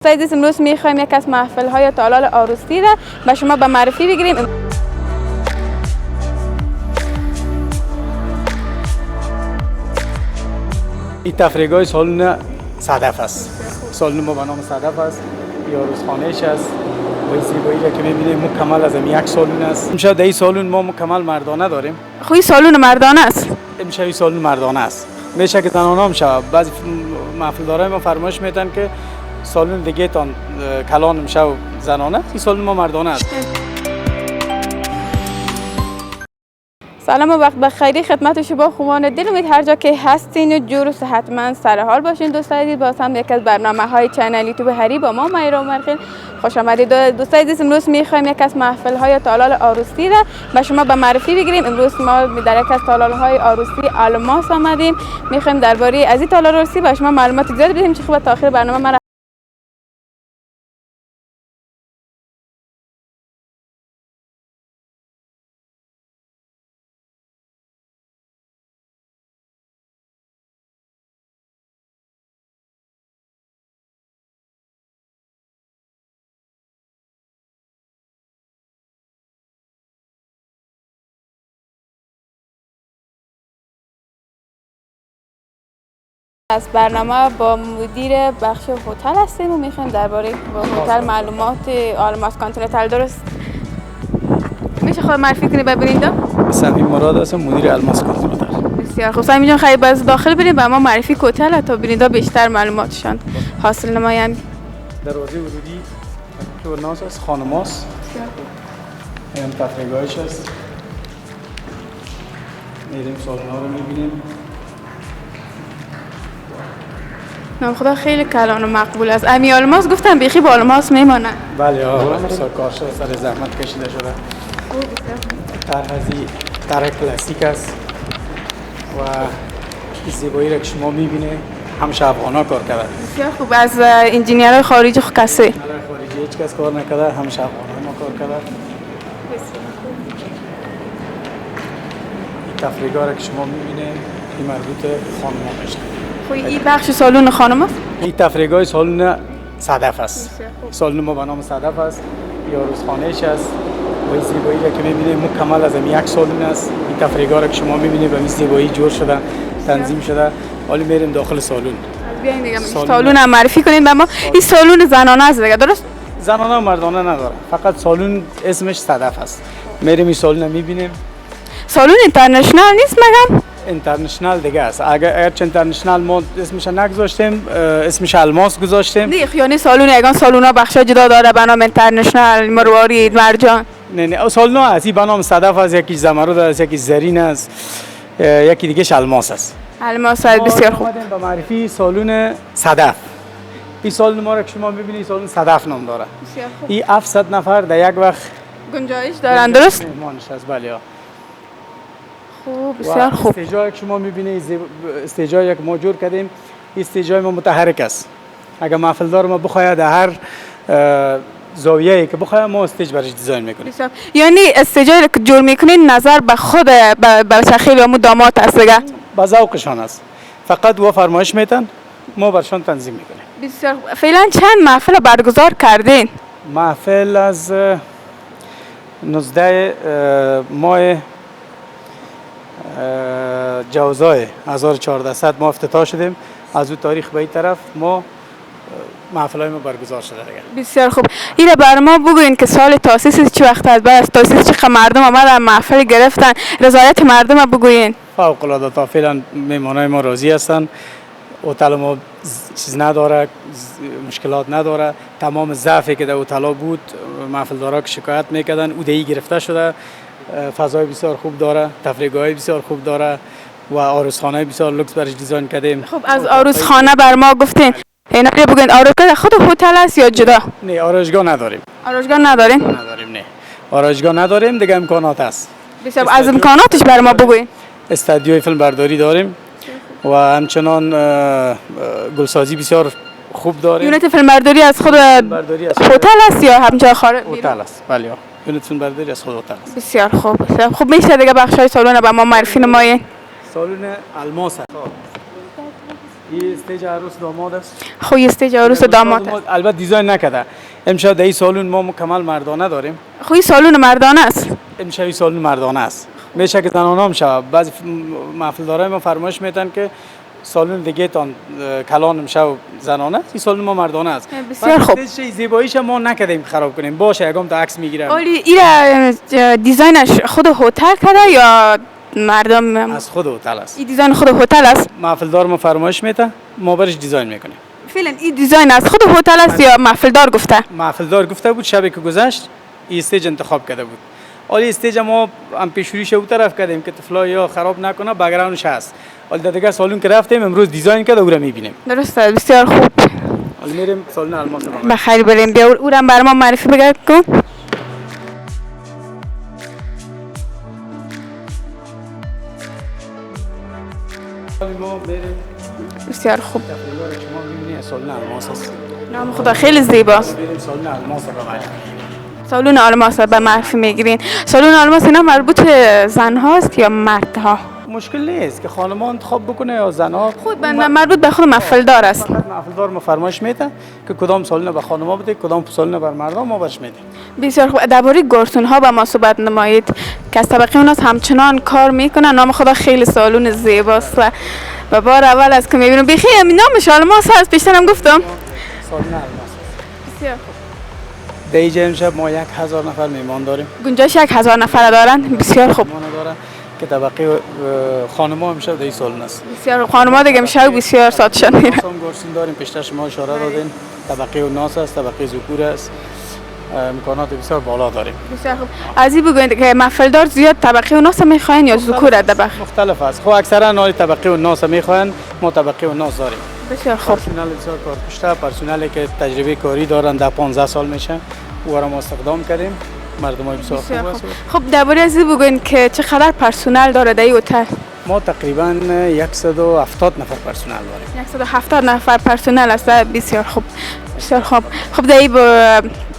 عزیز امروز میخوایم یک از محفل‌های تالال عروسی را به شما به معرفی بگیریم. این تفریحگاه سالن صدف است. سالن ما به نام صدف است. یا عروسخانه‌اش است. با زیبایی که می‌بینید مکمل از یک سالن است. امشب در این سالن ما مکمل مردانه داریم. خوی سالن مردانه است. امشب این سالن مردانه است. میشه که زنانه هم شب بعضی محفلدارای ما فرمایش میدن که سالن دیگه تان کلان میشه و زنانه، این سالن ما مردانه است. سلام و وقت بخیری خدمت شما خوبان دل. امید هر جا که هستین و جور و صحتمند سر حال باشین. دوستان عزیز باز هم یک از برنامه‌های کانال یوتیوب هری با ما مایرا مرخیل خوش آمدید. دوستان عزیز امروز می‌خوایم یک از محفل‌های تالال عروسی را به شما به معرفی بگیریم. امروز ما در یک از تالال‌های عروسی الماس آمدیم. می‌خوایم درباره از این تالال عروسی به شما معلومات زیاد بدیم. چه خوبه تا آخر برنامه ما از برنامه با مدیر بخش هتل هستیم و میخوایم درباره هتل معلومات الماس کانتیننتال درست میشه خود معرفی کنی ببینید. صمیم مراد هستم، مدیر الماس کانتیننتال. بسیار خوب. صمیم جان خیلی باز داخل بریم به ما معرفی هتل تا ببینید بیشتر معلوماتشان حاصل نمایند. دروازه ورودی که ناز است خانماست. این تفریحگاهش است. میریم سالن‌ها رو می‌بینیم. نام خدا خیلی کلان و مقبول است. امی الماس گفتم بیخی با الماس میمانه. بله بسیار کارش سر زحمت کشیده شده. طرح کلاسیک است و زیبایی را که شما می‌بینید همیشه افغانا کار کرده. بسیار خوب. از انجینیرهای خارجی خود کسی؟ خارجی هیچ کس کار نکرده، همیشه افغانا ما کار کرده. این تفریحگاه را که شما می‌بینید این مربوط به خانم‌ها میشه. این بخش سالن خانم است؟ این تفریحگاه سالن صدف است. سالن ما به نام صدف است. یا عروسخانه‌اش است. با زیبایی که می‌بینید مکمل از یک سالن است. این تفریحگاه را که شما می‌بینید به این زیبایی جور شده، تنظیم شده. حالا میریم داخل سالن. بیاین دیگه سالن هم معرفی کنین به ما. این سالن زنانه است دیگه درست؟ زنانه و مردانه نداره. فقط سالن اسمش صدف است. میریم این سالن رو می‌بینیم. سالن اینترنشنال نیست مگم؟ اینترنشنال دیگه است. اگر چه اینترنشنال ما اسمش نگذاشتیم، اسمش الماس گذاشتیم. نه خیانی سالن یگان سالونا بخشا جدا داره به نام اینترنشنال، مروارید، مرجان. نه سالنا از این به نام صدف است، یکی زمرد است، یکی زرین است، یکی دیگه الماس است. الماس است. بسیار خوب. به معرفی سالن صدف. این سالن ما را که شما می‌بینید سالن صدف نام داره. بسیار خوب. این 700 نفر در یک وقت گنجایش دارن درست؟ مهمانش است. بله. خوب بسیار خوب. استیجایی که شما می‌بینید استیجایی که ما جور کردیم، این استیجای ما متحرک است. اگر محفلدار ما بخواد در هر زاویه‌ای که بخواد ما استیج برش دیزاین می‌کنیم. یعنی استیجایی که جور می‌کنین نظر به خود به شخیل و داماد است دیگه؟ با ذوقشان است. فقط و فرمایش میتن ما برشان تنظیم می‌کنیم. بسیار خوب. فعلا چند محفل برگزار کردین؟ محفل از 19 ماه جوزای 1400 ما افتتاح شدیم. از اون تاریخ به این طرف ما محفل‌های ما برگزار شده دیگه. بسیار خوب. این بر ما بگوین که سال تاسیس چه وقت است؟ بعد از تاسیس چقدر مردم آمدن محفل گرفتن؟ رضایت مردم بگوین. فوق‌العاده تا فعلا مهمانای ما راضی هستن. هتل ما چیز نداره، مشکلات نداره. تمام ضعفی که در هتل بود محفلدارا که شکایت میکردن اوده‌ای گرفته شده. فضای بسیار خوب داره، تفریحگاه‌های بسیار خوب داره و عروسخانه بسیار لوکس برش دیزاین کردیم. خب از عروسخانه بر ما گفتین. اینا رو بگین عروسگاه خود هتل است یا جدا؟ نه آرایشگاه نداریم. آرایشگاه ندارین؟ نداریم نه. آرایشگاه نداریم دیگه امکانات هست. بسیار از امکاناتش بر ما بگوین. استودیوی فیلم برداری داریم و همچنان گلسازی بسیار خوب داریم. یونیت فیلم برداری از خود هتل است یا همجا خارج؟ هتل است. بله. یونیت فیلم برداری از خود هتل است. بسیار خوب. بسیار خوب. میشه دیگه بخشای سالن به ما معرفی نمایین. سالن الماس است. این استیج عروس داماد است. خب استیج عروس داماد است. البته دیزاین نکرده. امشب در این سالن ما مکمل مردانه داریم. خب این سالن مردانه است. امشب این سالن مردانه است. میشه که زنانه هم شود. بعضی محفل دارای ما فرمایش میتن که سالن دیگه تان کلان میشه و زنانه، این سالن ما مردانه است. بسیار خوب. استیج زیباییش ما نکردیم خراب کنیم. باشه یکم تا عکس میگیرم. ولی این دیزاینش خود هتل کرده یا مردم از خود هتل است. این دیزاین خود هتل است. محفل دار ما فرمایش میته ما برش دیزاین میکنیم. فعلا این دیزاین از خود هتل است یا محفل دار گفته؟ محفل دار گفته بود شبی که گذشت این استیج انتخاب کرده بود. ولی استیج ما هم پیشوریش او طرف کردیم که طفلا یا خراب نکنه، بگراندش هست. ولی دیگه سالن که رفتیم امروز دیزاین کرده او را میبینیم. درسته، بسیار خوب. ولی میریم سالن الماس رو بخیر بریم بیا او را بر ما معرفی بگو. ما بریم. بسیار خوب. تفریحات شما میبینید سالن الماس است. نام خدا خیلی زیباست. بریم سالن الماس رو ببینیم. سالن آلماس به معرفی میگیرین. سالن آلماس اینا مربوط زن هاست یا مرد ها؟ مشکل نیست که خانمان انتخاب بکنه یا زنها. خود مربوط به خود محفل دار است. فقط محفل دار ما فرمایش میده که کدام سالن به خانم‌ها بده، کدام سالن بر مردان ما برش میدیم. بسیار خوب. درباره گرسون ها به ما صحبت نمایید که از طبقه اوناست همچنان کار میکنن. نام خدا خیلی سالن زیباست و بار اول از که میبینم بخی نامش آلماس هست، پیشترم گفتم. سالن الماس. بسیار خوب. در اینجا امشب ما 1000 نفر میهمان داریم. گنجایش 1000 نفر دارن. بسیار خوب. میهمان دارن که طبقه خانم‌ها امشب در این سالن است. بسیار خانم‌ها دیگه میشه بسیار ساتشان میره. هم گرسون داریم، پیشتر شما اشاره دادین. طبقه الناس است، طبقه ذکور است. امکانات بسیار بالا داریم. بسیار خوب. از این بگویید که محفل دار زیاد طبقه الناس میخواین یا ذکور طبقه؟ مختلف است. خب اکثرا نال طبقه الناس میخواین، ما طبقه الناس داریم. بسیار خوب. پرسنل بسیار کارکشته، پرسنلی که تجربه کاری دارن، در 15 سال میشه. او را ما استخدام کردیم. مردمای بسیار خوب است. خب درباره از این بگویید که چقدر پرسنل داره در این هتل؟ ما تقریبا 170 نفر پرسنل داریم. 170 نفر پرسنل است. بسیار خوب. بسیار خوب. خب در این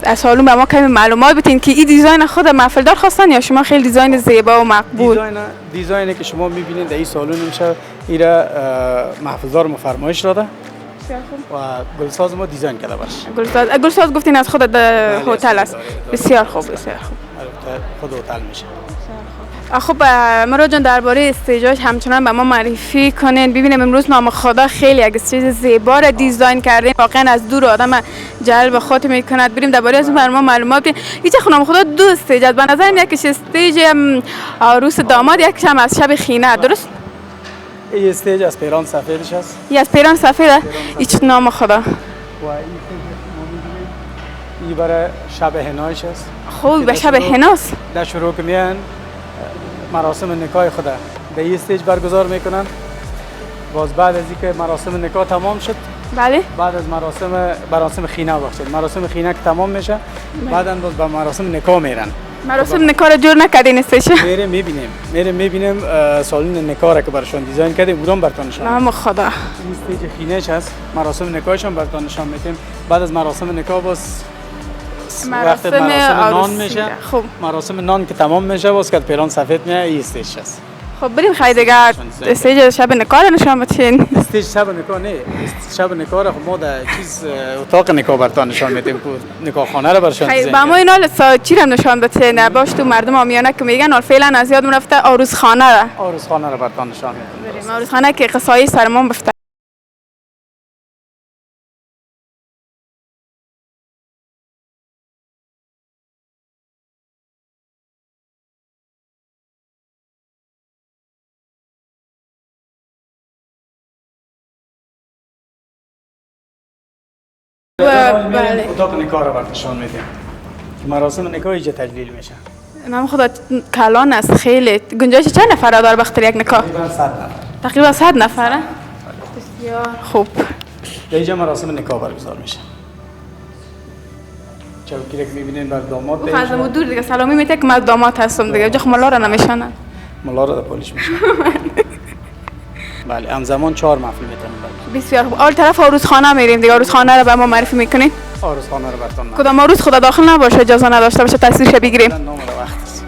از سالون به ما کمی معلومات بدین که این دیزاین خود محفل دار خواستن یا شما خیلی دیزاین زیبا و مقبول؟ دیزاینی که شما میبینید در این سالن میشه ایرا محفل دار ما فرمایش داده. بسیار خوب. و گلساز ما دیزاین کرده باشه. گلساز گفتین از خود هتل است. بسیار خوب. بسیار خوب. خود هتل میشه. خب مراد جان درباره استیجاش همچنان به ما معرفی کنین. ببینیم امروز نام خدا خیلی یک استیج زیبا را دیزاین کردین، واقعا از دور آدم جلب خاطر میکند. بریم درباره از اون بر ما معلومات بدین. هیچ نام خدا دو استیج است، به نظر یکیش استیج عروس داماد، یکیش هم از شب خینه، درست؟ این استیج از پیران سفیدش است. این از پیران سفیده؟ هیچ نام خدا. و این این برای شب هنایش است. خوب به شب هناست. در شروع که میان مراسم نکاح خدا در این استیج برگزار میکنن. باز بعد از اینکه مراسم نکاح تمام شد، بله، بعد از مراسم خینه بخشید، مراسم خینه که تمام میشه، بعداً باز به مراسم نکاح میرن. مراسم نکاح را جور نکردین استیج؟ میریم میبینیم سالن نکاح را که براشون دیزاین کردیم، بودم براتون نشون. نام خدا. این استیج خینه‌اش هست. مراسم نکاحش هم براتون نشون میدیم. بعد از مراسم نکاح باز وقت مراسم نان میشه. خب مراسم نان که تمام میشه باز که پیران سفید میاد این استیج هست. خب بریم خیلی دیگه استیج شب نکاح رو نشون بدین. استیج شب نکاح نه، شب نکاح رو ما در چیز اتاق نکاح براتون نشون میدیم که نکاح خانه رو براشون خیلی با ما اینا چی رو نشون بدین؟ باش تو مردم عامیانه که میگن حال فعلا از یادم رفته عروس خانه رو براتون نشون میدیم. بریم عروس خانه که قصای سرمون بفته. بله. اتاق نکاح رو براتون نشون میدیم. مراسم نکاح اینجا تجلیل میشه. نام خدا کلان است خیلی. گنجایش چند نفر داره وقتی یک نکاح؟ تقریبا 100 نفره. بسیار خوب. اینجا مراسم نکاح برگزار میشه. چوکی که میبینین بر داماد او خازم دور دیگه سلامی میته که من داماد هستم دیگه. جخ ملا را نمیشنن. ملا را پولیش میشن. بله همزمان 4 محفل میتونیم. بسیار خوب. اول طرف عروس خانه میریم دیگه. عروس خانه رو به ما معرفی میکنین؟ عروس خانه رو براتون. کدام عروس خدا داخل نباشه، اجازه نداشته باشه تصویرش بگیریم. نام رو وقت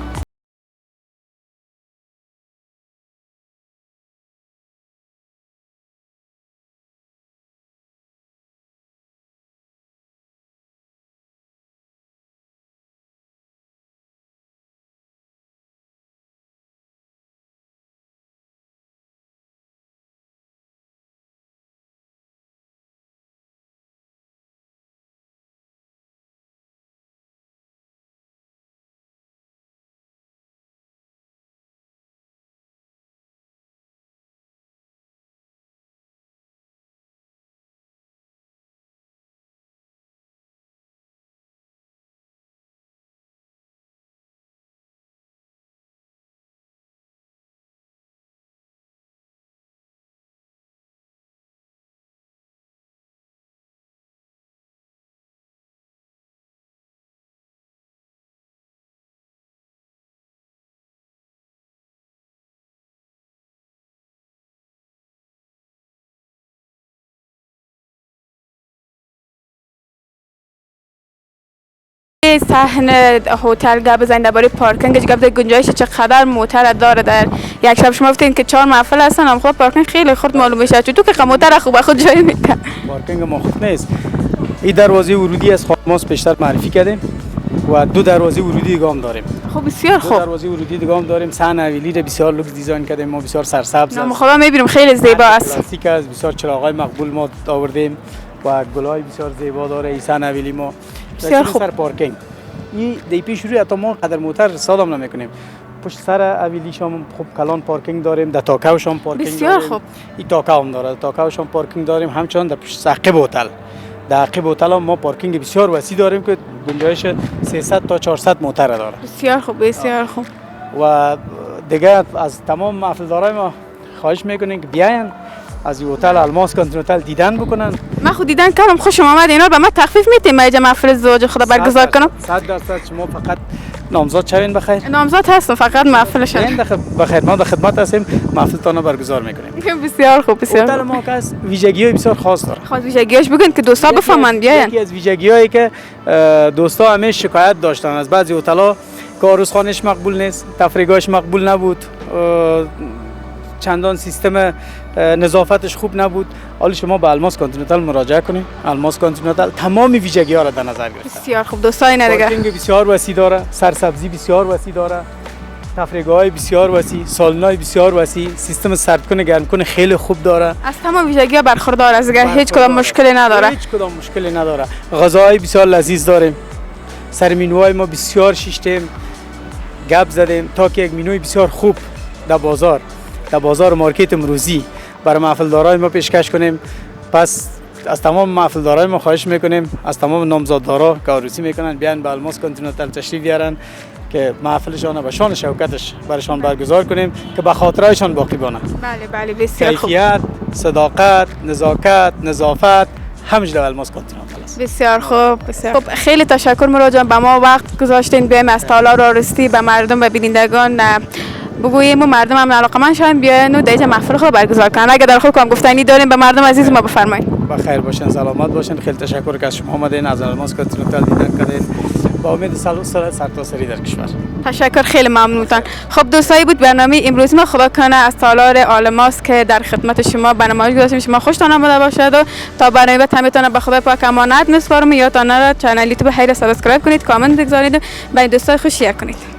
توی صحن هتل گپ بزنید درباره پارکینگ، گپ گنجایش چقدر موتر داره. در یک شب شما گفتین که 4 محفل هستن، هم خود پارکینگ خیلی خرد معلوم میشه. تو که موتر خوب خود جای میده. پارکینگ ما خوب نیست. این دروازه ورودی از خانماس بیشتر معرفی کردیم و 2 دروازه ورودی دیگه هم داریم. خب بسیار خوب. 2 دروازه ورودی دیگه هم داریم. صحن حویلی رو بسیار لوکس دیزاین کردیم، ما بسیار سرسبز است. خدا میبینیم خیلی زیبا است. کلاسیک است، بسیار چراغای مقبول ما آوردیم و گلای بسیار زیبا داره. این صحن حویلی ما بسیار خوب. سر پارکینگ این دی پیش روی تا ما قدر موتر سادم نمیکنیم. پشت سر حویلیش هم خوب کلان پارکینگ داریم، در تاکاوش هم پارکینگ بسیار داریم. خوب. این تاکاو هم داره، تاکاوش هم پارکینگ داریم. همچنان در پشت عقب هتل، در عقب هتل هم ما پارکینگ بسیار وسیع داریم که گنجایش 300 تا 400 موتر داره. بسیار خوب، بسیار خوب. و دیگه از تمام محفلدارای ما خواهش میکنیم که بیاین از این هتل الماس کانتیننتال دیدن بکنن. من خود دیدن کردم، خوشم آمد. اینا رو به من تخفیف میدید من اینجا محفل ازدواج خدا برگزار کنم؟ 100% شما فقط نامزد شوین بخیر. نامزد هستم، فقط محفلش بخیر ما در خدمت هستیم، محفلتان رو برگزار میکنیم. بسیار خوب، بسیار هتل ما که از ویژگی‌های بسیار خاص داره. خاص ویژگیاش بگین که دوستا بفهمن بیاین. یکی از ویژگی‌هایی که دوستا همه شکایت داشتن از بعضی هتل‌ها که عروسخانه‌اش مقبول نیست، تفریحگاهش مقبول نبود، چندان سیستم نظافتش خوب نبود. حالا شما به الماس کانتیننتال مراجعه کنید. الماس کانتیننتال تمام ویژگی‌ها را در نظر گرفته. بسیار خوب دوستای نگاه. پارکینگ بسیار وسیع داره، سرسبزی بسیار وسیع داره، تفریحگاه‌های بسیار وسیع، سالن‌های بسیار وسیع، سیستم سرد کنه گرم کنه خیلی خوب داره. از تمام ویژگی‌ها برخوردار است، دیگه هیچ کدام مشکلی نداره. هیچ کدام مشکلی نداره. غذاهای بسیار لذیذ داریم. سر مینوهای ما بسیار شیشتیم، گپ زدیم تا که یک مینوی بسیار خوب در بازار مارکت امروزی برای محفلدارای ما پیشکش کنیم. پس از تمام محفلدارای ما خواهش میکنیم، از تمام نامزددارا که عروسی میکنن بیان به الماس کانتیننتال تشریف بیارن که محفلشان و شان شوکتش برایشان برگزار کنیم که به خاطرایشان باقی بمانه. بله بله بسیار خوب. کیفیت، صداقت، نزاکت، نظافت همش در الماس کانتیننتال است. بسیار خوب، بسیار خوب. خیلی تشکر مراجعان، به ما وقت گذاشتین بیایم از تالار آراستی به مردم و بینندگان بگوییم و مردم هم علاقه‌مند شوند بیاین و دیگه محفل خود برگزار کنن. اگه در خود کام گفتنی داریم به مردم عزیز ما بفرمایید. بخیر باشین، سلامت باشین. خیلی تشکر که از شما آمدین، از الماس کانتیننتال دیدن کردین. با امید سلامت سرتاسری در کشور. تشکر، خیلی ممنونتان. خب دوستایی بود برنامه امروز ما، خدا کنه از تالار الماس که در خدمت شما به نمایش گذاشتیم شما خوشتان آمده باشد و تا برنامه بعد همیتون به خدای پاک امانت میسپارم. یادتان نره کانال یوتیوب حیر سابسکرایب کنید، کامنت بگذارید و با دوستای خوش شیر کنید.